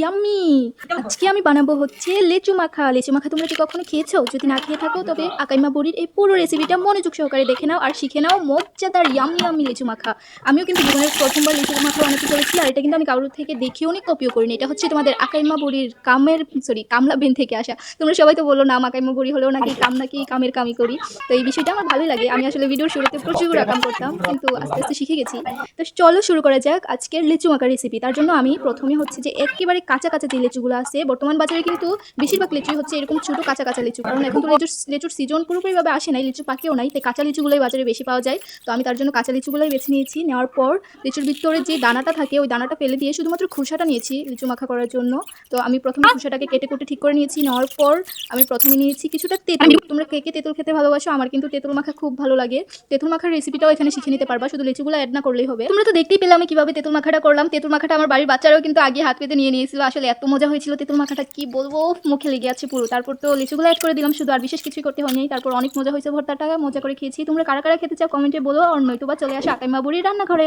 Yummy. আজকে আমি বানাবো হচ্ছে লেচু মাখা। লেচু মাখা তোমরা কি কখনো খেয়েছো? যদি না খেয়ে থাকো তবে আকাইমা বড়ির এই পুরো রেসিপিটা মনোযোগ সহকারে দেখে নাও আর শিখে নাও মজাদার ইয়াম্মি ইয়াম্মি লেচু মাখা। আমিও কিন্তু জীবনের প্রথমবার লেচু মাখা বানাতে চলেছি, আর এটা কিন্তু আমি কারোর থেকে দেখিও নি, কপিও করিনি। এটা হচ্ছে তোমাদের আকাইমা বড়ির কামলা বেন থেকে আসা। তোমরা সবাই তো বলো নাম আকাইমা বড়ি হলেও নাকি কামের কামি করি। তো এই বিষয়টা আমার ভালোই লাগে। আমি আসলে ভিডিওর শুরুতে প্রচুর আকাম করতাম, কিন্তু আস্তে আস্তে শিখে গেছি। তো চলো শুরু করা যাক আজকের লিচু মাখা রেসিপি। তার জন্য আমি প্রথমে হচ্ছে যে একেবারে কাঁচা কাঁচা যে লিচুগুলো আছে, বর্তমান বাজারে কিন্তু বেশিরভাগ লিচুই হচ্ছে এরকম ছোটো কাঁচা কাঁচা লিচু, কারণ এখন তো লিচুর সিজন পুরোপুরিভাবে আসে নাই, লিচু পাকেও নাই, তাই কাঁচা লিচুগুলোই বাজারে বেশি পাওয়া যায়। তো আমি তার জন্য কাঁচা লিচুগুলোই বেছে নিয়েছি। নেওয়ার পর লিচুর ভিতরে যে দানাটা থাকে ওই দানাটা ফেলে দিয়ে শুধুমাত্র খোসাটা নিয়েছি লিচু মাখা করার জন্য। তো আমি প্রথমে খোসাটাকে কেটে কুটে ঠিক করে নিয়েছি। নেওয়ার পর আমি প্রথমে নিয়েছি কিছুটা তেঁতুল। তোমরা কে কে তেঁতুল খেতে ভালোবাসো? আমার কিন্তু তেঁতুল মাখা খুব ভালো লাগে। তেঁতুল মাখার রেসিপিটাও এখানে শিখে নিতে পারবা, শুধু লিচুগুলো অ্যাড না করলেই হবে। তোমরা তো দেখতেই পেলে আমি কিভাবে তেঁতুল মাখাটা করলাম। তেঁতুল মাখাটা আমার বাড়ির বাচ্চারাও কিন্তু আগে হাত পেতে নিয়ে নিয়েছিল। আসলে এত মজা হয়েছিল তেঁতুল মাখাটা, কি বলবো, মুখে লেগে আছে পুরো। তারপর তো লিচুগুলো অ্যাড করে দিলাম শুধু, আর বিশেষ কিছুই করতে হয়নি। তারপর অনেক মজা হয়েছে, ভর্তাটা মজা করে খেয়েছি। তোমরা কারা কারা খেতে চাও কমেন্টে বলো, আর নয়তো বা চলে আসো আকাইমা বুড়ির রান্নাঘরে।